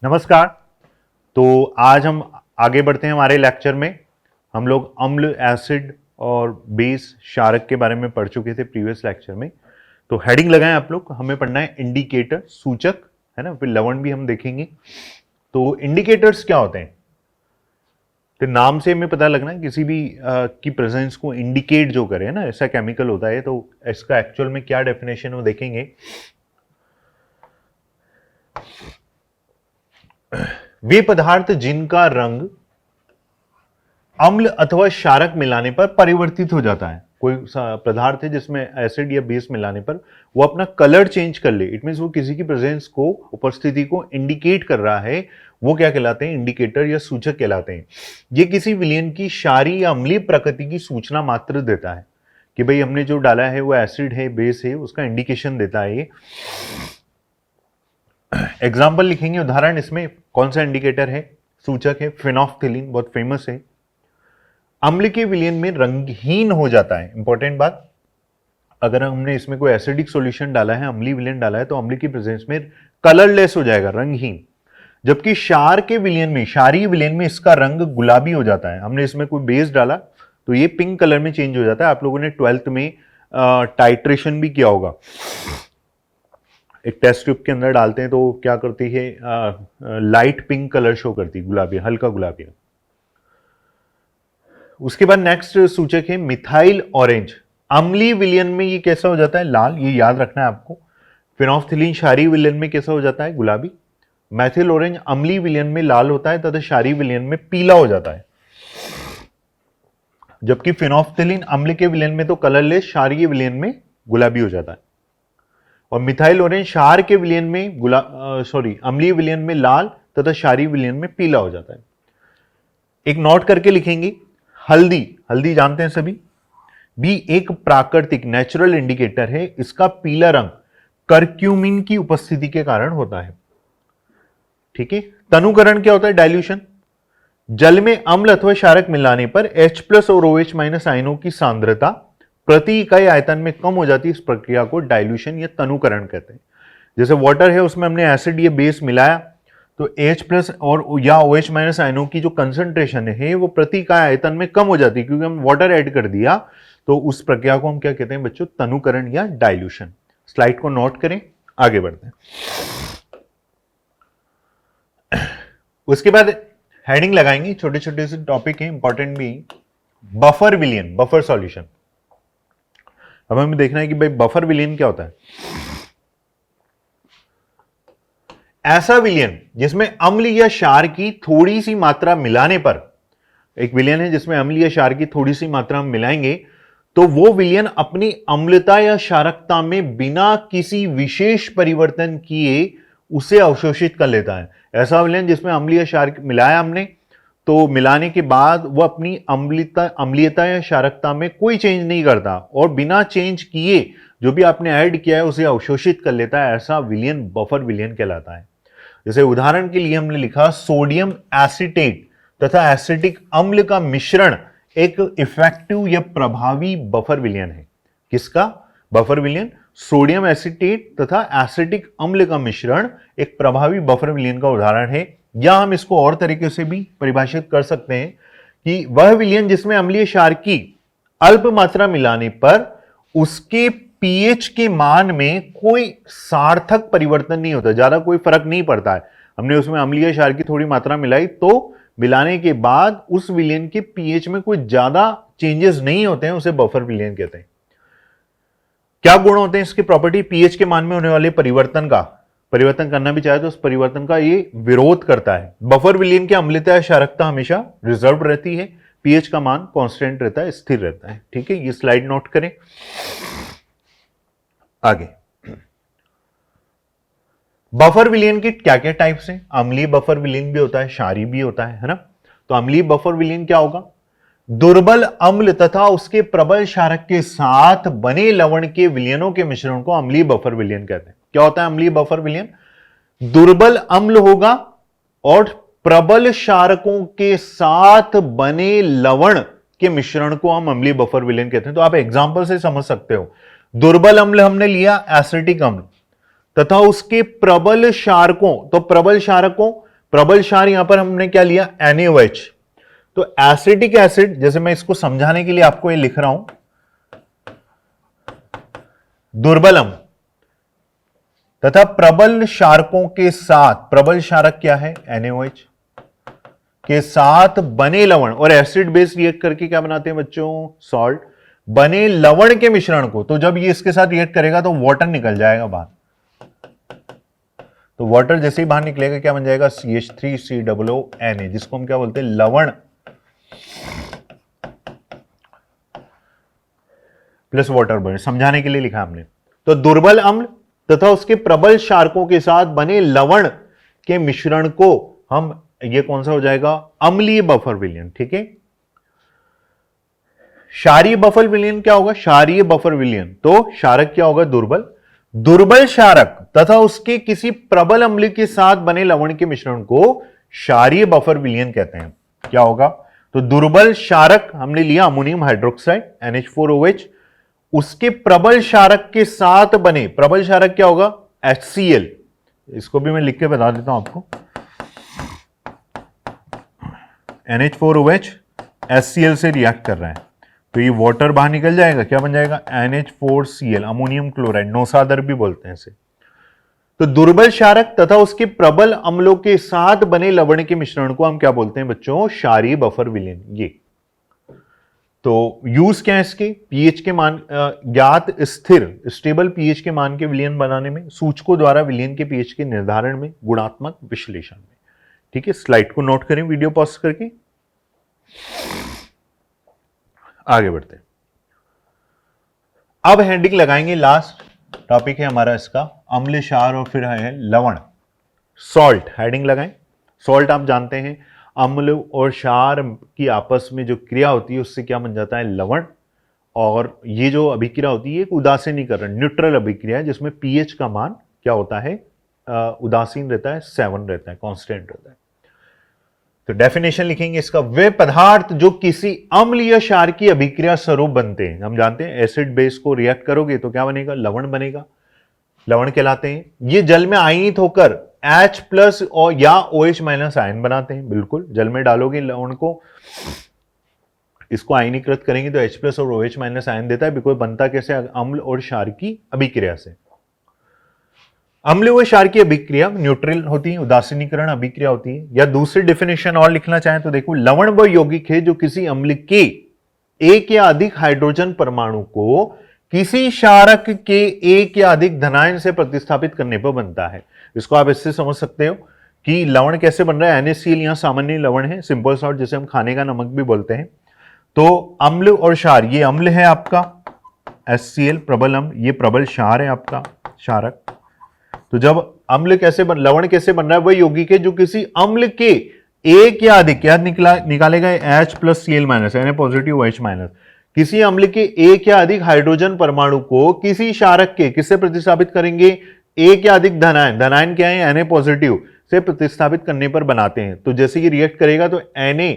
नमस्कार। तो आज हम आगे बढ़ते हैं हमारे लेक्चर में। हम लोग अम्ल, एसिड और बेस, क्षारक के बारे में पढ़ चुके थे प्रीवियस लेक्चर में। तो हेडिंग लगाएं आप लोग, हमें पढ़ना है इंडिकेटर, सूचक, है ना। फिर लवण भी हम देखेंगे। तो इंडिकेटर्स क्या होते हैं? तो नाम से हमें पता लगना है किसी भी की प्रेजेंस को इंडिकेट जो करे, है ना, ऐसा केमिकल होता है। तो इसका एक्चुअल में क्या डेफिनेशन है वो देखेंगे। वे पदार्थ जिनका रंग अम्ल अथवा क्षारक मिलाने पर परिवर्तित हो जाता है। कोई पदार्थ है जिसमें एसिड या बेस मिलाने पर वो अपना कलर चेंज कर ले, इट मींस वो किसी की प्रेजेंस को, उपस्थिति को इंडिकेट कर रहा है, वो क्या कहलाते हैं? इंडिकेटर या सूचक कहलाते हैं। ये किसी विलयन की क्षारीय या अम्लीय प्रकृति की सूचना मात्र देता है कि भाई हमने जो डाला है वो एसिड है, बेस है, उसका इंडिकेशन देता है ये। एग्जाम्पल लिखेंगे, उदाहरण। इसमें कौन सा इंडिकेटर है, सूचक है? फिनोल्फ्थेलीन, बहुत फेमस है। अम्ल के विलयन में रंगहीन हो जाता है। इंपॉर्टेंट बात, अगर हमने इसमें कोई एसिडिक सॉल्यूशन डाला है, अम्लीय विलयन डाला है, तो अम्ल की प्रेजेंस में कलरलेस हो जाएगा, रंगहीन। जबकि क्षार के विलयन में, क्षारीय विलयन में इसका रंग गुलाबी हो जाता है। हमने इसमें कोई बेस डाला तो ये पिंक कलर में चेंज हो जाता है। आप लोगों ने 12th में टाइट्रेशन भी किया होगा। एक टेस्ट ट्यूब के अंदर डालते हैं तो क्या करती है, लाइट पिंक कलर शो करती है, गुलाबी, हल्का गुलाबी। उसके बाद नेक्स्ट सूचक है मिथाइल ऑरेंज। अम्लीय विलयन में ये कैसा हो जाता है? लाल, ये याद रखना है आपको। फिनोल्फ्थेलीन क्षारीय विलयन में कैसा हो जाता है? गुलाबी। मैथिल ऑरेंज अम्लीय विलयन में लाल होता है तथा क्षारीय विलयन में पीला हो जाता है। जबकि फिनोल्फ्थेलीन अम्ल के विलयन में तो कलरलेस, क्षारीय विलयन में गुलाबी हो जाता है। और मिथाइल ऑरेंज क्षार के विलयन में अम्लीय विलयन में लाल तथा क्षारीय विलयन में पीला हो जाता है। एक नोट करके लिखेंगे, हल्दी, हल्दी जानते हैं सभी, भी एक प्राकृतिक नेचुरल इंडिकेटर है। इसका पीला रंग करक्यूमिन की उपस्थिति के कारण होता है। ठीक है। तनुकरण क्या होता है? डाइल्यूशन। जल में अम्ल अथवा क्षारक मिलाने पर H+ और OH- आयनों की सांद्रता प्रति इकाई आयतन में कम हो जाती है। इस प्रक्रिया को डाइल्यूशन या तनुकरण कहते हैं। जैसे वाटर है, उसमें हमने एसिड या बेस मिलाया तो H+ और या OH- आयनों की जो कंसंट्रेशन है वो प्रति इकाई आयतन में कम हो जाती है, क्योंकि हम वाटर ऐड कर दिया। तो उस प्रक्रिया को हम क्या कहते हैं बच्चों? तनुकरण या डाइल्यूशन। स्लाइड को नोट करें, आगे बढ़ते हैं। उसके बाद हेडिंग लगाएंगे, छोटे छोटे से टॉपिक है, इंपॉर्टेंट भी। बफर विलयन, बफर सॉल्यूशन। अब हमें देखना है कि भाई बफर विलयन क्या होता है। ऐसा विलयन जिसमें अम्ल या क्षार की थोड़ी सी मात्रा मिलाने पर, एक विलयन है जिसमें अम्ल या क्षार की थोड़ी सी मात्रा हम मिलाएंगे तो वो विलयन अपनी अम्लता या क्षारकता में बिना किसी विशेष परिवर्तन किए उसे अवशोषित कर लेता है। ऐसा विलयन जिसमें अम्ल या क्षार मिलाया हमने, तो मिलाने के बाद वो अपनी अम्लीयता या क्षारकता में कोई चेंज नहीं करता और बिना चेंज किए जो भी आपने ऐड किया है उसे अवशोषित कर लेता है। ऐसा विलयन बफर विलयन कहलाता है। जैसे उदाहरण के लिए हमने लिखा, सोडियम एसीटेट तथा एसिटिक अम्ल का मिश्रण एक इफेक्टिव या प्रभावी बफर विलयन है। किसका बफर विलयन? सोडियम एसीटेट तथा एसिटिक अम्ल का मिश्रण एक प्रभावी बफर विलयन का उदाहरण है। या हम इसको और तरीके से भी परिभाषित कर सकते हैं कि वह विलयन जिसमें अम्लीय क्षार की अल्प मात्रा मिलाने पर उसके पीएच के मान में कोई सार्थक परिवर्तन नहीं होता, ज्यादा कोई फर्क नहीं पड़ता है। हमने उसमें अम्लीय क्षार की थोड़ी मात्रा मिलाई तो मिलाने के बाद उस विलयन के पीएच में कोई ज्यादा चेंजेस नहीं होते हैं, उसे बफर विलयन कहते हैं। क्या गुण होते हैं इसकी प्रॉपर्टी? पीएच के मान में होने वाले परिवर्तन का, परिवर्तन करना भी चाहे तो उस परिवर्तन का ये विरोध करता है। बफर विलयन की अम्लता या क्षारकता हमेशा रिजर्व रहती है, पीएच का मान कांस्टेंट रहता है, स्थिर रहता है। ठीक है, ये स्लाइड नोट करें, आगे। बफर विलयन के क्या क्या टाइप्स हैं? अम्लीय बफर विलयन भी होता है, क्षारीय भी होता है ना। तो अम्लीय बफर विलयन क्या होगा? दुर्बल अम्ल तथा उसके प्रबल क्षारक के साथ बने लवण के विलयनों के मिश्रण को अम्लीय बफर विलयन कहते हैं। क्या होता है अम्लीय बफर विलयन? दुर्बल अम्ल होगा और प्रबल क्षारकों के साथ बने लवण के मिश्रण को हम अम्लीय बफर विलयन कहते हैं। तो आप एग्जांपल से समझ सकते हो। दुर्बल अम्ल हमने लिया एसिटिक अम्ल तथा उसके प्रबल क्षारकों, तो प्रबल क्षारकों प्रबल क्षार यहां पर हमने क्या लिया, NaOH। तो एसिटिक एसिड, जैसे मैं इसको समझाने के लिए आपको ये लिख रहा हूं, दुर्बल अम्ल तथा प्रबल क्षारकों के साथ, प्रबल क्षारक क्या है, NaOH के साथ बने लवण, और एसिड बेस रिएक्ट करके क्या बनाते हैं बच्चों, सॉल्ट, बने लवण के मिश्रण को, तो जब ये इसके साथ रिएक्ट करेगा तो वाटर निकल जाएगा बाहर। तो वाटर जैसे ही बाहर निकलेगा क्या बन जाएगा, CH3COONA, जिसको हम क्या बोलते हैं, लवण प्लस वाटर बने, समझाने के लिए लिखा हमने। तो दुर्बल अम्ल तथा उसके प्रबल क्षारकों के साथ बने लवण के मिश्रण को हम, ये कौन सा हो जाएगा, अम्लीय बफर विलयन। ठीक है, क्षारीय बफर विलयन क्या होगा, क्षारीय बफर विलयन, तो क्षारक क्या होगा, दुर्बल, दुर्बल क्षारक तथा उसके किसी प्रबल अम्ल के साथ बने लवण के मिश्रण को क्षारीय बफर विलयन कहते हैं। क्या होगा, तो दुर्बल क्षारक हमने लिया अमोनियम हाइड्रोक्साइड NH4OH, उसके प्रबल क्षारक के साथ बने, प्रबल क्षारक क्या होगा, HCl, इसको भी मैं लिख के बता देता हूं आपको, NH4OH HCl से रिएक्ट कर रहा है, तो ये वाटर बाहर निकल जाएगा, क्या बन जाएगा, NH4Cl, अमोनियम क्लोराइड, नौसादर भी बोलते हैं इसे। तो दुर्बल क्षारक तथा उसके प्रबल अम्लों के साथ बने लवण के मिश्रण को हम क्या बोलते हैं बच्चों, क्षारीय बफर विलयन। ये तो यूज क्या है इसके, पीएच के मान, ज्ञात स्थिर स्टेबल पीएच के मान के विलयन बनाने में, सूचकों द्वारा विलयन के पीएच के निर्धारण में, गुणात्मक विश्लेषण में। ठीक है, स्लाइड को नोट करें वीडियो पॉज करके, आगे बढ़ते हैं। अब हेडिंग लगाएंगे, लास्ट टॉपिक है हमारा इसका, अम्ल क्षार और फिर है लवण, सॉल्ट, हेडिंग लगाएं। सॉल्ट आप जानते हैं अम्ल और क्षार की आपस में जो क्रिया होती है उससे क्या बन जाता है, लवण, और ये जो अभिक्रिया होती है एक उदासीनीकरण, न्यूट्रल अभिक्रिया है, जिसमें पीएच का मान क्या होता है, उदासीन रहता है, 7 रहता है, कांस्टेंट रहता है। तो डेफिनेशन लिखेंगे इसका, वे पदार्थ जो किसी अम्ल या क्षार की अभिक्रिया स्वरूप बनते हैं, हम जानते हैं एसिड बेस को रिएक्ट करोगे तो क्या बनेगा, लवण बनेगा, लवण कहलाते हैं। ये जल में आयनित होकर H प्लस और या OH माइनस आयन बनाते हैं, बिल्कुल, जल में डालोगे लवण को, इसको आयनीकृत करेंगे तो H प्लस और OH माइनस आयन देता है, बिल्कुल बनता कैसे, अम्ल और क्षार की अभिक्रिया से। अम्ल व क्षार की अभिक्रिया न्यूट्रल होती है, उदासीनीकरण अभिक्रिया होती है। या दूसरी डेफिनेशन और लिखना चाहें तो देखो, लवण व यौगिक है जो किसी अम्ल के एक या अधिक हाइड्रोजन परमाणु को किसी क्षारक के एक या अधिक धनायन से प्रतिस्थापित करने पर बनता है। इसको आप इससे समझ सकते हो कि लवण कैसे बन रहा है, NaCl यहां सामान्य लवण है, सिंपल सॉल्ट, जिसे हम खाने का नमक भी बोलते हैं। तो अम्ल और क्षार, ये अम्ल है आपका HCl प्रबल अम्ल, ये प्रबल क्षार है आपका क्षारक। तो जब अम्ल कैसे बन, लवण कैसे बन रहा है, वह यौगिक है जो किसी अम्ल के एक या अधिक, क्या निकालेगा H plus Cl minus, Na positive OH minus, किसी अम्ल के एक या अधिक हाइड्रोजन परमाणु को किसी क्षारक के किससे प्रतिस्थापित करेंगे, एक या अधिक धनायन, धनायन क्या है, Na पॉजिटिव से प्रतिस्थापित करने पर बनाते हैं। तो जैसे ये रिएक्ट करेगा तो Na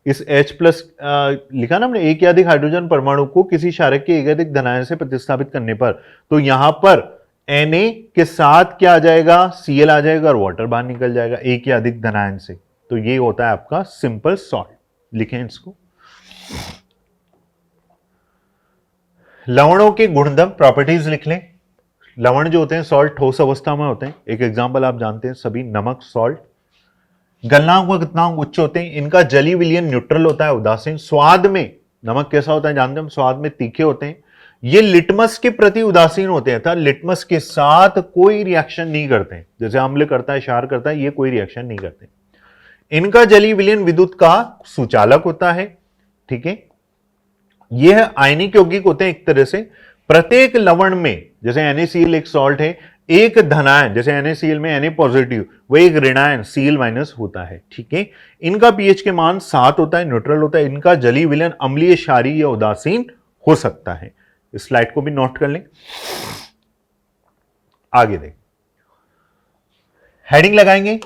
इस H प्लस लिखा ना हमने, एक या अधिक हाइड्रोजन परमाणु को किसी क्षारक के एक या अधिक धनायन से प्रतिस्थापित करने पर, तो यहां पर Na के साथ क्या आ जाएगा, Cl आ जाएगा और वाटर बाहर निकल जाएगा एक या अधिक धनायन से। तो ये होता है आपका सिंपल सॉल्ट, लिखें इसको। लवणों के गुणधर्म प्रॉपर्टीज लिख लें। लवण जो होते हैं सॉल्ट ठोस अवस्था में होते हैं, एक एग्जांपल आप जानते हैं सभी, नमक, सॉल्ट। गलनांक व गलनांक उच्च होते हैं, इनका जलीय विलयन न्यूट्रल होता है, उदासीन। स्वाद में नमक कैसा होता है जानते हैं हम, स्वाद में तीखे होते हैं। ये लिटमस के प्रति उदासीन होते हैं, अर्थात लिटमस के साथ कोई रिएक्शन नहीं करते हैं, जैसे अम्ल करता है, क्षार करता है, ये कोई रिएक्शन नहीं करते। इनका जलीय विलयन विद्युत का सुचालक होता है। ठीक है, यह आयनिक यौगिक होते हैं एक तरह से। प्रत्येक लवण में, जैसे NaCl एक सॉल्ट है, एक धनायन, जैसे NaCl में Na पॉजिटिव, वह एक ऋणायन Cl माइनस होता है। ठीक है, इनका पीएच के मान 7 होता है, न्यूट्रल होता है। इनका जलीय विलयन अम्लीय, क्षारीय या उदासीन हो सकता है। इस स्लाइड को भी नोट कर लें, आगे देख, हेडिंग लगाएंगे,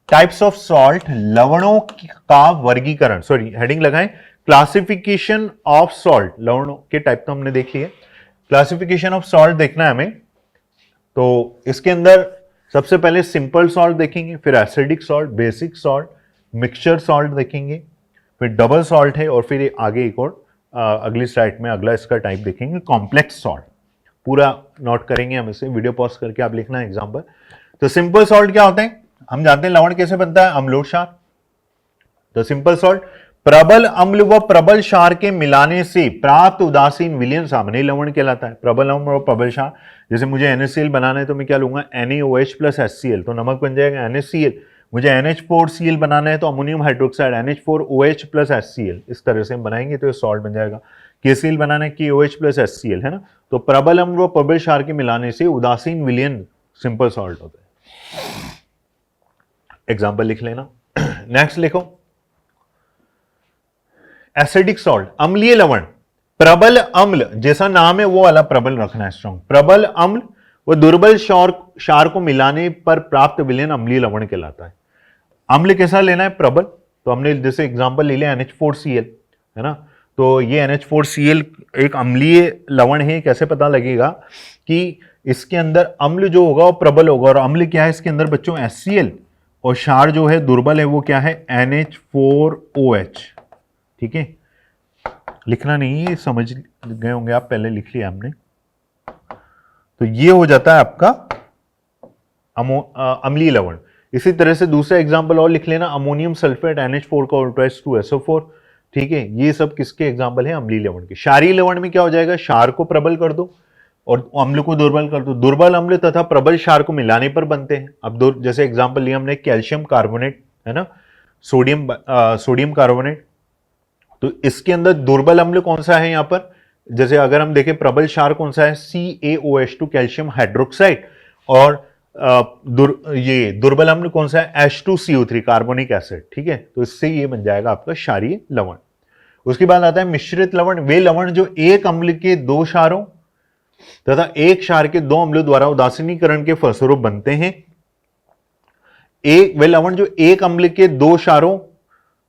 टाइप्स ऑफ सॉल्ट, लवणों का वर्गीकरण, सॉरी हेडिंग लगाएं, क्लासिफिकेशन ऑफ सॉल्ट, लवणों के टाइप तो हमने देख लिए, क्लासिफिकेशन ऑफ सॉल्ट देखना है हमें। तो इसके अंदर सबसे पहले सिंपल सॉल्ट देखेंगे, फिर acidic salt, basic salt, mixture salt देखेंगे, फिर डबल सॉल्ट है, और फिर आगे एक और अगली स्लाइड में अगला इसका टाइप देखेंगे कॉम्प्लेक्स सॉल्ट। पूरा नोट करेंगे हम इसे, वीडियो पॉज करके आप लिखना है एग्जाम्पल। तो सिंपल सॉल्ट क्या होते हैं, हम जानते हैं लवण कैसे बनता है, अम्ल और क्षार। तो सिंपल सॉल्ट प्रबल अम्ल व प्रबल क्षार के मिलाने से प्राप्त उदासीन विलयन सामान्य लवण कहलाता है। प्रबल अम्ल और प्रबल क्षार, जैसे मुझे NaCl बनाना है तो मैं क्या लूंगा, NaOH प्लस HCl, तो नमक बन जाएगा NaCl। मुझे NH4Cl बनाना है तो ammonium hydroxide NH4OH plus HCl, इस तरह से हम बनाएंगे तो ये सॉल्ट बन जाएगा। KCl बनाना है KOH प्लस HCl, है ना। तो प्रबल अम्ल व प्रबल क्षार के मिलाने से उदासीन विलयन सिंपल सॉल्ट होता है। एग्जाम्पल लिख लेना। नेक्स्ट लिखो, एसिडिक सॉल्ट अम्लीय लवण। प्रबल अम्ल जैसा नाम है वो वाला प्रबल रखना है, स्ट्रॉन्ग। प्रबल अम्ल व दुर्बल क्षार को मिलाने पर प्राप्त विलयन अम्लीय लवण कहलाता है। अम्ल कैसा लेना है, प्रबल। तो हमने जैसे एग्जांपल ले लिया NH4Cl, है ना। तो ये NH4Cl एक अम्लीय लवण है। कैसे पता लगेगा कि इसके अंदर अम्ल जो होगा वो प्रबल होगा, और अम्ल क्या है इसके अंदर बच्चों, HCl, और क्षार जो है दुर्बल है वो क्या है, NH4OH। ठीक है, लिखना नहीं है, समझ गए होंगे आप, पहले लिख लिया हमने। तो ये हो जाता है आपका अम्लीय लवण। इसी तरह से दूसरा एग्जांपल और लिख लेना, अमोनियम सल्फेट NH4 का उल्टा 2SO4। ठीक है, ये सब किसके एग्जांपल है, अम्लीय लवण के। क्षारीय लवण में क्या हो जाएगा, क्षार को प्रबल कर दो और अम्ल को दुर्बल कर दो। दुर्बल अम्ल तथा प्रबल क्षार को मिलाने पर बनते हैं। अब दो जैसे एग्जांपल लिया हमने, कैल्शियम कार्बोनेट, है ना, सोडियम कार्बोनेट। तो इसके अंदर दुर्बल अम्ल कौन सा है यहां पर, जैसे अगर हम देखें प्रबल क्षार कौन सा है, CaOH2 कैल्शियम हाइड्रोक्साइड, और ये दुर्बल अम्ल कौन सा है, H2CO3 कार्बोनिक एसिड। ठीक है, तो इससे ये बन जाएगा आपका क्षारीय लवण। उसके बाद आता है मिश्रित लवण। वे लवण जो एक अम्ल के दो क्षारों तथा एक क्षार के दो अम्लों द्वारा उदासीनीकरण के फलस्वरूप बनते हैं। वे लवण जो एक अम्ल के दो क्षारों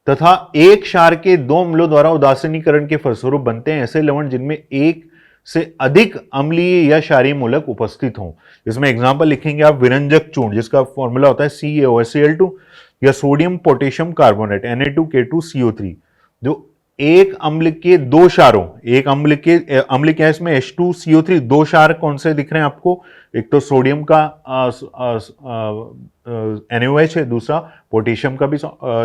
तथा एक क्षार के दो अम्लों द्वारा उदासीनीकरण के फलस्वरूप बनते हैं। ऐसे लवण जिनमें एक से अधिक अम्लीय या क्षारीय मूलक उपस्थित हों। इसमें एग्जांपल लिखेंगे आप, विरंजक चूर्ण जिसका फॉर्मूला होता है CaOHCl2, या सोडियम पोटेशियम कार्बोनेट Na2K2CO3, जो एक अम्ल के दो क्षारों, एक अम्ल क्या है इसमें, H2CO3, दो क्षार कौन से दिख रहे हैं आपको, एक तो सोडियम का NaOH है, दूसरा पोटेशियम का भी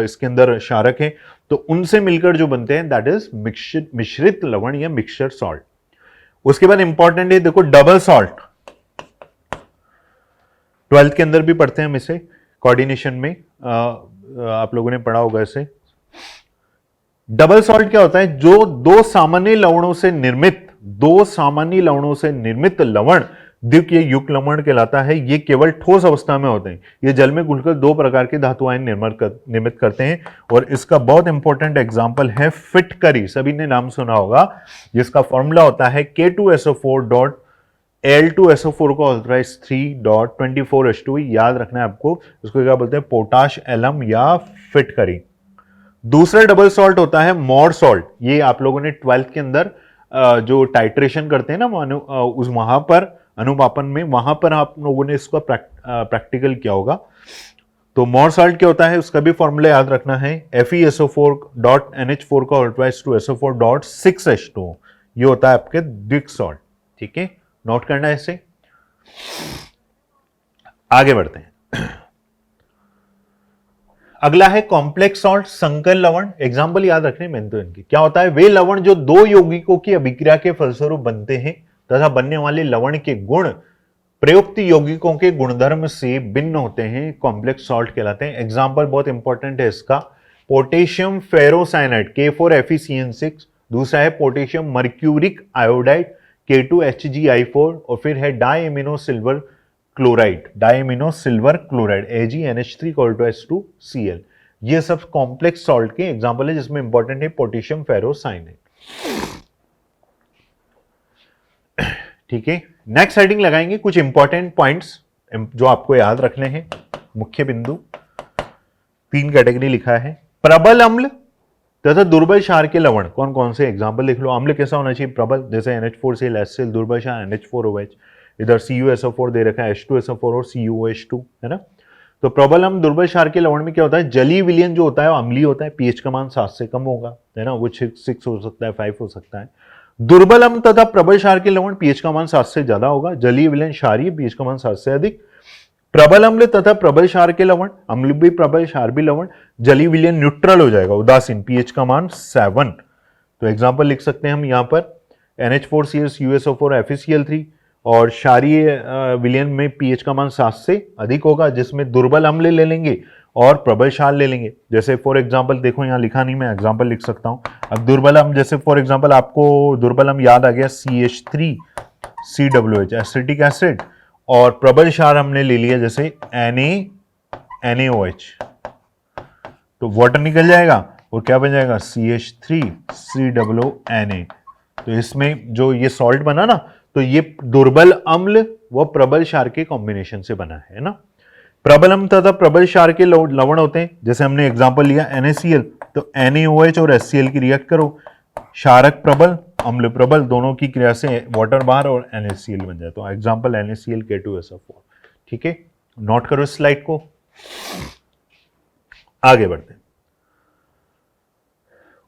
इसके अंदर क्षारक है। तो उनसे मिलकर जो बनते हैं दैट इज मिश्रित लवण या मिक्सचर सॉल्ट। उसके बाद इंपॉर्टेंट है, देखो डबल सॉल्ट, 12th के अंदर भी पढ़ते हैं हम इसे, कोऑर्डिनेशन में आप लोगों ने पढ़ा होगा इसे। डबल सॉल्ट क्या होता है, जो दो सामान्य लवणों से निर्मित लवण द्वितीय युक्त लवण कहलाता है। ये केवल ठोस अवस्था में होते हैं। ये जल में घुलकर दो प्रकार के धातु आयन निर्मित करते हैं, और इसका बहुत इंपॉर्टेंट एग्जांपल है फिटकरी, सभी ने नाम सुना होगा, जिसका फॉर्मूला होता है K2SO4.L2SO4 का ऑल्ट्राइज 3.24H2। याद रखना है आपको, इसको क्या बोलते हैं, पोटाश एलम या फिटकरी। दूसरा डबल सॉल्ट होता है मोर सॉल्ट। ये आप लोगों ने 12th के अंदर जो टाइट्रेशन करते हैं ना, उस वहां पर अनुपापन में, वहां पर आप लोगों ने इसका प्रैक्टिकल किया होगा। तो मोर सॉल्ट क्या होता है, उसका भी फॉर्मूला याद रखना है, FeSO4.NH4 का उल्टा 2SO4.6H2। ये होता है आपके द्विक सॉल्ट। ठीक है, नोट करना है इसे। आगे बढ़ते हैं, अगला है कॉम्प्लेक्स सॉल्ट, संकर लवण। एग्जाम्पल याद रखने मैंने तो इनकी। क्या होता है, वे लवण जो दो यौगिकों की अभिक्रिया के फलस्वरूप बनते हैं तथा बनने वाले लवण के गुण प्रयुक्त यौगिकों के गुणधर्म से भिन्न होते हैं, कॉम्प्लेक्स सॉल्ट कहलाते हैं। एग्जाम्पल बहुत इंपॉर्टेंट है इसका, पोटेशियम फेरोसाइनाइड K4FeCN6, दूसरा है पोटेशियम मर्क्यूरिक आयोडाइड K2HgI4, और फिर है डाइएमिनो सिल्वर क्लोराइड AgNH3 2Cl। ये सब कॉम्प्लेक्स सॉल्ट के एग्जांपल है, जिसमें इंपॉर्टेंट है पोटेशियम फेरोसाइनाइड। ठीक है, नेक्स्ट हेडिंग लगाएंगे कुछ इंपॉर्टेंट पॉइंट्स जो आपको याद रखने हैं, मुख्य बिंदु। 3 कैटेगरी लिखा है, प्रबल अम्ल तथा दुर्बल क्षार के लवण कौन कौन से, एग्जाम्पल लिख लो। अम्ल कैसा होना चाहिए, प्रबल, जैसे NH4Cl HCl, दुर्बल क्षार NH4OH। इधर CuSO4 दे रखा है, H2SO4 और CuOH2, है ना। तो प्रबल अम्ल दुर्बल क्षारकीय लवण में क्या होता है, जलीय विलयन जो होता है वो अम्लीय होता है, पीएच का मान 7 से कम होगा, है ना, वो 6 हो सकता है, 5 हो सकता है। दुर्बल अम्ल तथा प्रबल क्षारकीय लवण पीएच का मान 7 से ज्यादा होगा, जलीय विलयन क्षारीय, पीएच का मान 7 से अधिक। प्रबल अम्ल तथा प्रबल क्षार के लवण, अम्ल भी प्रबल क्षार भी लवण, जलीय विलयन न्यूट्रल हो जाएगा, उदासीन, पीएच का मान 7। तो एग्जांपल लिख सकते हैं हम यहां पर NH4ClUSO4 FeCl3, और क्षारीय विलयन में पीएच का मान 7 से अधिक होगा, जिसमें दुर्बल अम्ल ले लेंगे और प्रबल क्षार ले लेंगे। जैसे फॉर एग्जांपल देखो, यहां लिखा नहीं, मैं एग्जांपल लिख सकता हूं। अब दुर्बल अम्ल, जैसे फॉर एग्जांपल आपको दुर्बल अम्ल याद आ गया, CH3COOH एसिटिक एसिड, और प्रबल क्षार हमने ले लिया जैसे NaNaOH, तो वाटर निकल जाएगा और क्या बन जाएगा, CH3COONA। तो इसमें जो ये सॉल्ट बना ना, तो ये दुर्बल अम्ल व प्रबल क्षार के कॉम्बिनेशन से बना है ना। प्रबल अम्ल तथा प्रबल क्षार के लवण होते हैं, जैसे हमने एग्जांपल लिया NaCl, तो NaOH और HCl की रिएक्ट करो, क्षारक प्रबल अम्ल प्रबल दोनों की क्रिया से वाटर बाहर और NaCl बन जाए। तो एग्जांपल NaCl K2SO4। ठीक है, नोट करो इस स्लाइड को, आगे बढ़ते हैं।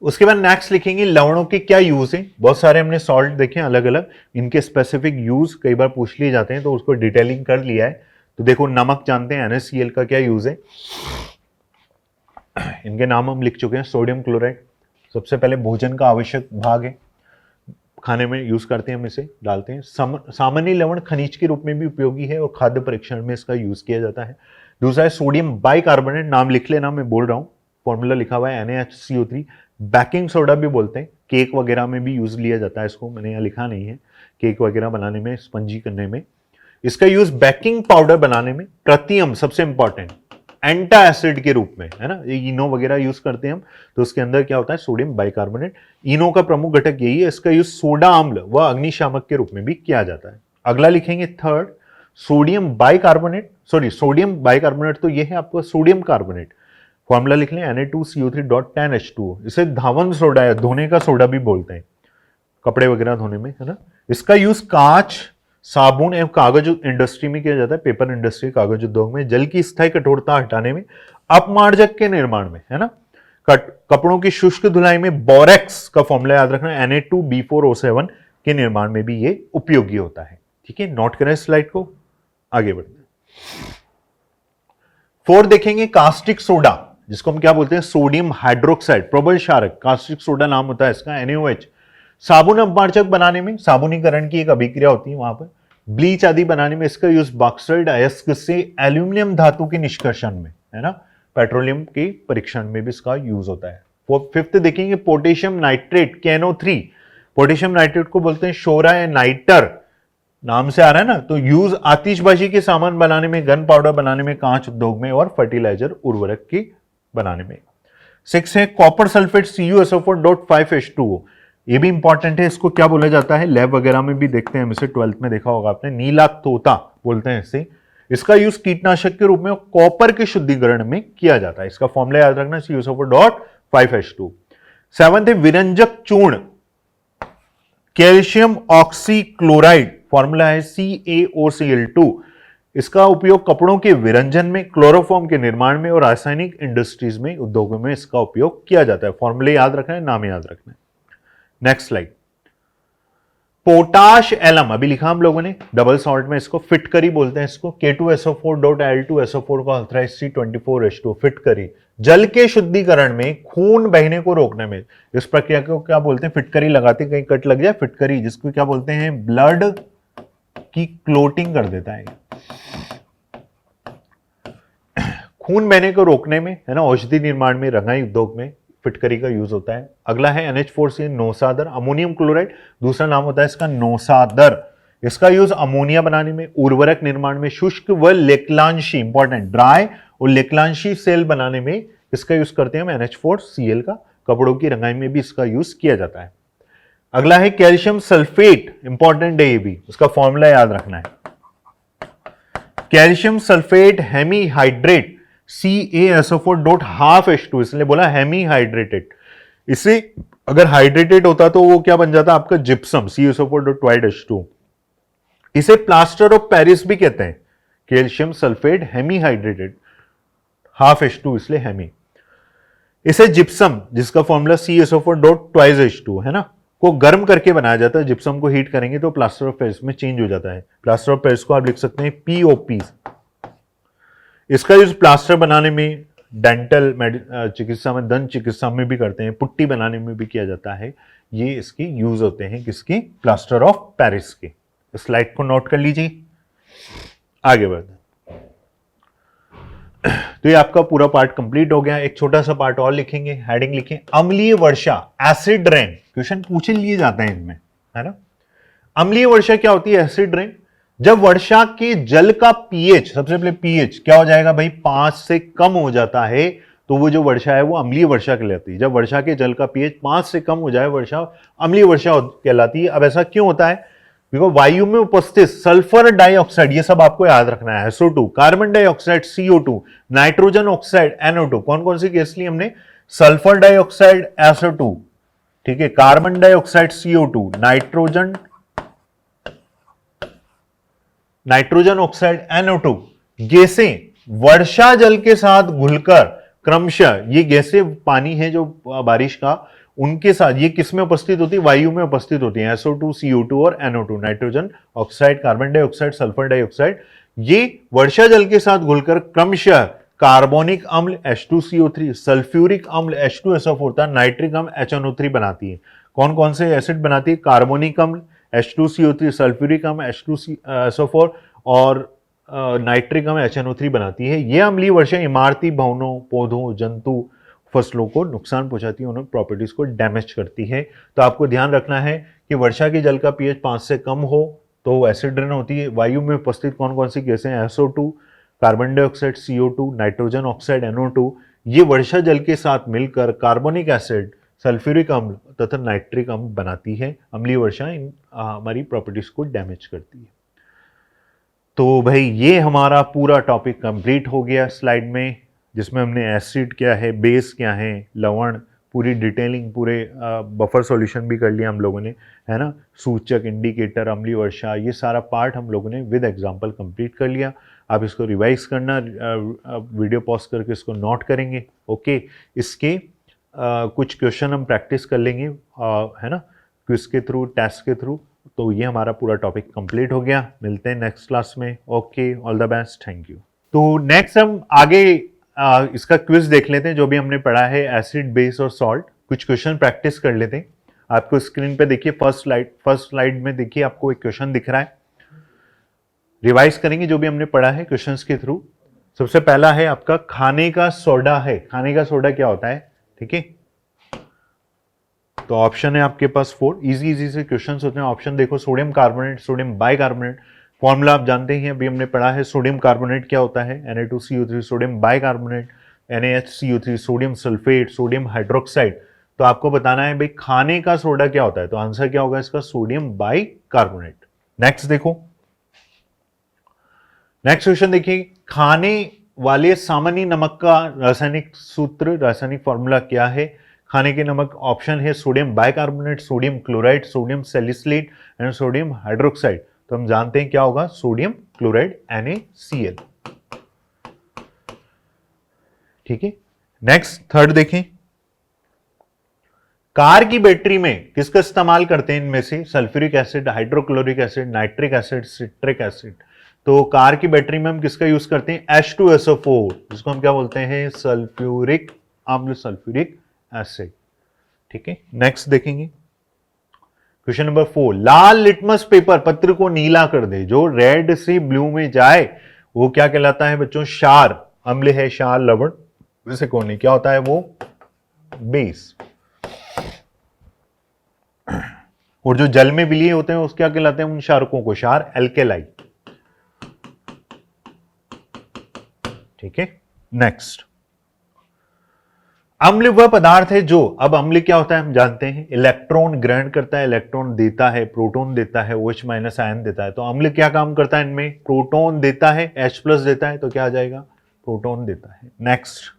उसके बाद नेक्स्ट लिखेंगे लवणों के क्या यूज है। बहुत सारे हमने सॉल्ट देखे अलग अलग, इनके स्पेसिफिक यूज कई बार पूछ लिए जाते हैं, तो उसको डिटेलिंग कर लिया है। तो देखो नमक जानते हैं, NaCl का क्या यूज है, इनके नाम हम लिख चुके हैं। सोडियम क्लोराइड सबसे पहले भोजन का आवश्यक भाग है, खाने में यूज करते हैं, हम इसे डालते हैं। सामान्य लवण खनिज के रूप में भी उपयोगी है और खाद्य परीक्षण में इसका यूज किया जाता है। दूसरा है सोडियम बाइकार्बोनेट, नाम लिख लेना, मैं बोल रहा हूं, फॉर्मूला लिखा हुआ है NaHCO3। बेकिंग सोडा भी बोलते हैं, केक वगैरह में भी यूज लिया जाता है इसको, मैंने यहाँ लिखा नहीं है, केक वगैरह बनाने में, स्पंजी करने में इसका यूज, बेकिंग पाउडर बनाने में, प्रतियम सबसे इंपॉर्टेंट एंटा एसिड के रूप में, है ना, ये इनो वगैरह यूज करते हैं हम, तो उसके अंदर क्या होता है, सोडियम बाइकार्बोनेट। इनो का प्रमुख घटक यही है, इसका यूज सोडा अम्ल व अग्निशामक के रूप में भी किया जाता है। अगला लिखेंगे third, sodium bicarbonate, sorry sodium bicarbonate तो ये है आपका सोडियम कार्बोनेट, फॉर्मूला लिख लें Na2CO3.10H2O। इसे धावन सोडा या धोने का सोडा भी बोलते हैं, कपड़े वगैरह धोने में, है ना। इसका यूज कांच, साबुन एवं कागज इंडस्ट्री में किया जाता है, पेपर इंडस्ट्री, कागज उद्योग में, जल की स्थायी कठोरता हटाने में, अपमार्जक के निर्माण में, है ना, कपड़ों की शुष्क धुलाई में, बोरेक्स का फॉर्मूला याद रखना, Na2B4O7 के निर्माण में भी ये उपयोगी होता है। ठीक है, नोट करें स्लाइड को, आगे बढ़ते हैं। फोर्थ देखेंगे कास्टिक सोडा, जिसको हम क्या बोलते हैं, सोडियम हाइड्रोक्साइड, प्रबल क्षारक, कास्टिक सोडा नाम होता है इसका, NaOH। साबुन अपमार्जक बनाने में, साबुनीकरण की एक अभिक्रिया होती है वहां पर, ब्लीच आदि बनाने में इसका यूज बॉक्साइड अयस्क से एल्यूमिनियम धातु के निष्कर्षण में, है ना, पेट्रोलियम के परीक्षण में भी इसका यूज होता है। फिफ्थ देखेंगे potassium nitrate, KNO3, potassium nitrate को बोलते हैं शोरा या नाइटर, नाम से आ रहा है ना, तो यूज आतिशबाजी के सामान बनाने में, गन पाउडर बनाने में, कांच उद्योग में, और फर्टिलाइजर उर्वरक के बनाने में। 6 है कॉपर सल्फेट CuSO4.5H2O, ये भी इंपॉर्टेंट है, इसको क्या बोला जाता है, लैब वगैरह में भी देखते हैं हम इसे, 12th में देखा होगा आपने, नीला तोता बोलते हैं इसे। इसका यूज कीटनाशक के रूप में कॉपर के शुद्धिकरण में किया जाता है, इसका फॉर्मूला याद रखना, CuSO4.5H2O। 7th है विरंजक चूर्ण, कैल्शियम ऑक्सीक्लोराइड, फॉर्मूला है CaOCl2। इसका उपयोग कपड़ों के विरंजन में, क्लोरोफॉर्म के निर्माण में और रासायनिक इंडस्ट्रीज में, उद्योगों में इसका उपयोग किया जाता है। फॉर्मूले याद रखना है, नाम याद रखना है। नेक्स्ट स्लाइड, पोटाश एलम, अभी लिखा हम लोगों ने, डबल सॉल्ट में इसको फिटकरी बोलते हैं, इसको K2SO4.Al2SO4 को C24H2O, फिटकरी। जल के शुद्धिकरण में, खून बहने को रोकने में, इस प्रक्रिया को क्या बोलते हैं, फिटकरी लगाते, कहीं कट लग जाए, फिटकरी, जिसको क्या बोलते हैं, ब्लड की क्लोटिंग कर देता है, खून बहने को रोकने में, है ना, औषधि निर्माण में, रंगाई उद्योग में फिटकरी का यूज होता है। अगला है NH4 नोसादर, अमोनियम क्लोराइड, दूसरा नाम होता है इसका नोसादर। इसका यूज अमोनिया बनाने में, उर्वरक निर्माण में, शुष्क व लेक्लांशी, इंपॉर्टेंट, ड्राई और लेक्लांशी सेल बनाने में इसका यूज करते हैं हम NH4Cl का, कपड़ों की रंगाई में भी इसका यूज किया जाता है। अगला है कैल्शियम सल्फेट, इंपॉर्टेंट है ये भी, उसका फॉर्मूला याद रखना है, कैल्शियम सल्फेट हेमीहाइड्रेट, CaSO4.5H2, इसलिए बोला हेमीहाइड्रेटेड। इसे अगर हाइड्रेटेड होता तो वो क्या बन जाता आपका जिप्सम, CaSO4.2H2। इसे प्लास्टर ऑफ पेरिस भी कहते हैं, कैल्शियम सल्फेट हेमीहाइड्रेटेड, हाफ H2 इसलिए हेमी। इसे जिप्सम, जिसका फॉर्मूला CSO4.2H2 है ना, को गर्म करके बनाया जाता है। जिप्सम को हीट करेंगे तो प्लास्टर ऑफ पेरिस में चेंज हो जाता है। प्लास्टर ऑफ पेरिस को आप लिख सकते हैं POP। इसका यूज प्लास्टर बनाने में, डेंटल चिकित्सा में, दंत चिकित्सा में भी करते हैं, पुट्टी बनाने में भी किया जाता है। ये इसके यूज होते हैं, किसके, प्लास्टर ऑफ पेरिस के। स्लाइड को नोट कर लीजिए, आगे बढ़ते। तो ये आपका पूरा पार्ट कंप्लीट हो गया। एक छोटा सा पार्ट और लिखेंगे, हेडिंग लिखें अम्लीय वर्षा, एसिड रेन। क्वेश्चन पूछ लिए जाते हैं इनमें, है ना। अम्लीय वर्षा क्या होती है, एसिड रेन। जब वर्षा के जल का पीएच, सबसे पहले पीएच क्या हो जाएगा भाई, 5 से कम हो जाता है, तो वो जो वर्षा है वो अम्लीय वर्षा कहलाती है। जब वर्षा के जल का पीएच 5 से कम हो जाए, वर्षा अम्लीय वर्षा कहलाती है। अब ऐसा क्यों होता है, बिकॉज वायु में उपस्थित सल्फर डाइऑक्साइड, ये सब आपको याद रखना है, SO2, carbon dioxide CO2, nitrogen oxide NO2। कौन कौन सी गैस ली हमने, सल्फर डाइऑक्साइड SO2, ठीक है, carbon dioxide CO2, nitrogen oxide NO2। गैसें वर्षा जल के साथ घुलकर क्रमशः, ये गैसें पानी है जो बारिश का, उनके साथ ये किस में उपस्थित होती है, वायु में उपस्थित होती है, SO2, CO2 और NO2, nitrogen oxide, carbon dioxide, sulphur dioxide. ये वर्षा जल के साथ घुलकर क्रमशः कार्बोनिक अम्ल H2CO3, सल्फ्यूरिक अम्ल H2SO4 था, नाइट्रिक अम्ल HNO3 बनाती है। कौन कौन से एसिड बनाती है, कार्बोनिक अम्ल H2CO3, सल्फ्यूरिक अम्ल H2SO4 और नाइट्रिक अम्ल HNO3 बनाती है। यह अम्लीय वर्षा इमारती भवनों, पौधों, जंतु, फसलों को नुकसान पहुंचाती है, उन्हें प्रॉपर्टीज को डैमेज करती है। तो आपको ध्यान रखना है कि वर्षा के जल का पीएच 5 से कम हो तो एसिड रेन होती है। वायु में उपस्थित कौन कौन सी गैसें, SO2, carbon dioxide CO2, nitrogen oxide NO2, ये वर्षा जल के साथ मिलकर कार्बोनिक एसिड, सल्फ्यूरिक अम्ल तथा नाइट्रिक अम्ल बनाती है। अम्लीय वर्षा हमारी प्रॉपर्टीज को डैमेज करती है। तो भाई ये हमारा पूरा टॉपिक कंप्लीट हो गया स्लाइड में, जिसमें हमने एसिड क्या है, बेस क्या है, लवण, पूरी डिटेलिंग, पूरे बफर सॉल्यूशन भी कर लिया हम लोगों ने, है ना, सूचक, इंडिकेटर, अम्लीय वर्षा, ये सारा पार्ट हम लोगों ने विद एग्जांपल कंप्लीट कर लिया। आप इसको रिवाइज करना, वीडियो पॉज करके इसको नोट करेंगे, ओके। इसके कुछ क्वेश्चन हम प्रैक्टिस कर लेंगे, है ना, क्विज के थ्रू, टेस्ट के थ्रू। तो ये हमारा पूरा टॉपिक कंप्लीट हो गया। मिलते हैं नेक्स्ट क्लास में, okay, all the best, thank you. तो नेक्स्ट हम आगे इसका क्विज देख लेते हैं, जो भी हमने पढ़ा है एसिड, बेस और सॉल्ट। कुछ क्वेश्चन प्रैक्टिस कर लेते हैं। आपको स्क्रीन पे देखिए, फर्स्ट स्लाइड में देखिए आपको एक क्वेश्चन दिख रहा है। रिवाइज करेंगे जो भी हमने पढ़ा है क्वेश्चंस के थ्रू। सबसे पहला है आपका खाने का सोडा है। खाने का सोडा क्या होता है, ठीक है। तो ऑप्शन है आपके पास 4, इजी से क्वेश्चंस होते हैं। ऑप्शन देखो, sodium carbonate, sodium bicarbonate. Formula आप जानते हैं, अभी हमने पढ़ा है। सोडियम कार्बोनेट क्या होता है, Na2CO3, sodium bicarbonate NaHCO3, sodium sulphate, sodium hydroxide. तो आपको बताना है भाई खाने का सोडा क्या होता है, तो आंसर क्या होगा इसका, सोडियम बाइकार्बोनेट। नेक्स्ट देखो, नेक्स्ट क्वेश्चन देखिए, खाने वाले सामान्य नमक का रासायनिक सूत्र, रासायनिक फॉर्मूला क्या है। खाने के नमक ऑप्शन है sodium bicarbonate, sodium chloride, sodium salicylate and sodium hydroxide. तो हम जानते हैं क्या होगा, सोडियम क्लोराइड NaCl, ठीक है। नेक्स्ट थर्ड देखें, कार की बैटरी में किसका इस्तेमाल करते हैं, इनमें से sulphuric acid, hydrochloric acid, nitric acid, citric acid. तो कार की बैटरी में हम किसका यूज करते हैं, H2SO4, जिसको हम क्या बोलते हैं, सल्फ्यूरिक अम्ल, सल्फ्यूरिक एसिड, ठीक है। नेक्स्ट देखेंगे क्वेश्चन नंबर 4, लाल लिटमस पेपर पत्र को नीला कर दे, जो रेड से ब्लू में जाए वो क्या कहलाता है बच्चों, क्षार अम्ल है, क्षार लवण, वैसे कौन नहीं, क्या होता है वो, बेस। और जो जल में विलीय होते हैं उस क्या कहलाते हैं, उन क्षारकों को क्षार, एल्केलाई, ठीक है। नेक्स्ट, अम्ल वह पदार्थ है जो, अब अम्ल क्या होता है हम जानते हैं, इलेक्ट्रॉन ग्रहण करता है, इलेक्ट्रॉन देता है, प्रोटॉन देता है, OH- आयन देता है। तो अम्ल क्या काम करता है इनमें, प्रोटॉन देता है, H+ देता है, तो क्या आ जाएगा, प्रोटॉन देता है। नेक्स्ट,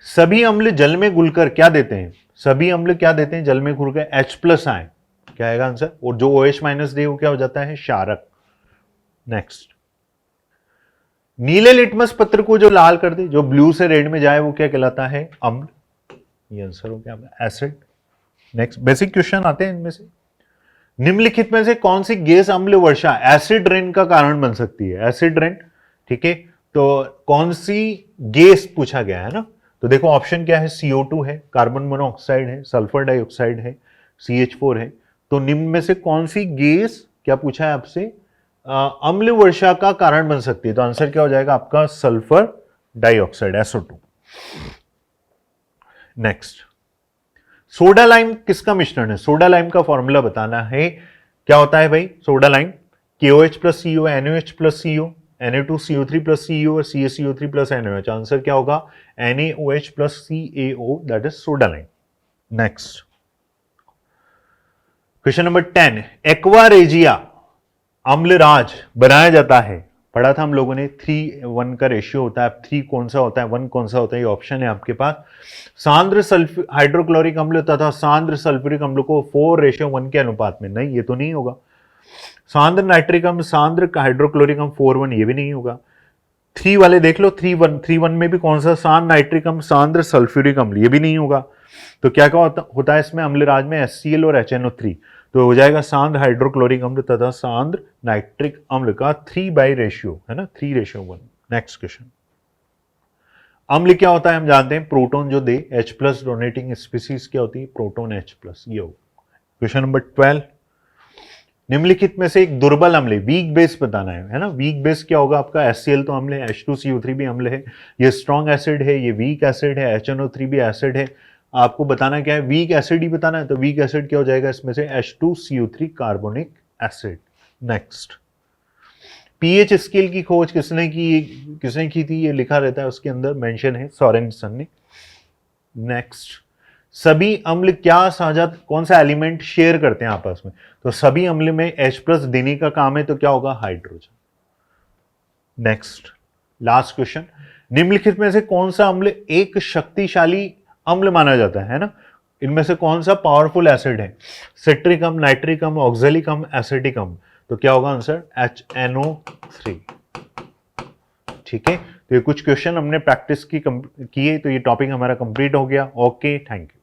सभी अम्ल जल में घुलकर क्या देते हैं, सभी अम्ल क्या देते हैं जल में घुलकर, H+ आयन, क्या आएगा आंसर? और जो OH माइनस दे वो क्या हो जाता है? क्षारक। नेक्स्ट, नीले लिटमस पत्र को जो लाल कर दे, जो ब्लू से रेड में जाए, वो क्या कहलाता है? अम्ल। ये आंसर हो गया एसिड। नेक्स्ट, बेसिक क्वेश्चन आते हैं इनमें से। निम्नलिखित में से कौन सी गैस अम्ल वर्षा एसिड रेन का कारण बन सकती है? एसिड रेन, ठीक है, तो कौन सी गैस पूछा गया है ना? तो देखो ऑप्शन क्या है? CO2 है, कार्बन मोनोऑक्साइड है, सल्फर डाइऑक्साइड है, CH4 है। तो निम्न में से कौन सी गैस क्या पूछा है आपसे अम्ल वर्षा का कारण बन सकती है? तो आंसर क्या हो जाएगा आपका? Sulphur dioxide, SO2। Next, soda lime किसका मिश्रण है? सोडा लाइम का फॉर्मूला बताना है। क्या होता है भाई soda lime? KOH plus CO, NaOH plus CO, Na2CO3 plus CO और CaCO3 प्लस NaOH। आंसर क्या होगा? NaOH plus CaO, that is soda lime. Next, question number 10, aqua regia Amalraj बनाया जाता है। पढ़ा था हम लोगों ने 3:1 का रेशियो होता है। 3 कौन सा होता है, 1 कौन सा होता है? ये ऑप्शन है आपके पास। सांद्र हाइड्रोक्लोरिक अम्ल तथा सांद्र सल्फ्यूरिक अम्ल को 4:1 के अनुपात में, नहीं ये तो नहीं होगा। सांद्र नाइट्रिक अम्ल सांद्र हाइड्रोक्लोरिक अम्ल 4:1, ये भी नहीं होगा। 3 वाले देख लो, 3:1 में भी कौन सा? सांद्र नाइट्रिक अम्ल सांद्र सल्फ्यूरिक अम्ल, ये भी नहीं होगा। तो क्या क्या होता है इसमें अम्लराज में? HCl और HNO3। तो हो जाएगा सांद्र हाइड्रोक्लोरिक अम्ल तथा सांद्र नाइट्रिक अम्ल का 3 बाई रेशियो है ना, 3:1। नेक्स्ट क्वेश्चन, अम्ल क्या होता है हम जानते हैं, प्रोटॉन जो दे। H प्लस डोनेटिंग स्पीसीज क्या होती है? प्रोटॉन H प्लस, ये होगा। क्वेश्चन नंबर 12, निम्नलिखित में से एक दुर्बल अम्ल है, वीक बेस बताना है ना। वीक बेस क्या होगा आपका? HCl तो अम्ल है, H2CO3 भी अम्ल है, ये स्ट्रॉन्ग एसिड है, ये वीक एसिड है, HNO3 भी एसिड है। आपको बताना क्या है? वीक एसिड ही बताना है। तो वीक एसिड क्या हो जाएगा इसमें से? H2CO3 carbonic acid. Next, pH scale की खोज किसने की थी? ये लिखा रहता है उसके अंदर, मेंशन है, सोरेनसन ने। नेक्स्ट, सभी अम्ल क्या साझा, कौन सा एलिमेंट शेयर करते हैं आपस में? तो सभी अम्ल में H प्लस देने का काम है, तो क्या होगा? हाइड्रोजन। नेक्स्ट, लास्ट क्वेश्चन, निम्नलिखित में से कौन सा अम्ल एक शक्तिशाली अम्ल माना जाता है ना? इनमें से कौन सा पावरफुल एसिड है? सिट्रिक अम्ल, नाइट्रिक अम्ल, ऑक्जेलिक अम्ल, एसिटिक अम्ल। तो क्या होगा आंसर? HNO3। ठीक है, तो ये कुछ क्वेश्चन हमने प्रैक्टिस किए, तो ये टॉपिक हमारा कंप्लीट हो गया। Okay, thank you.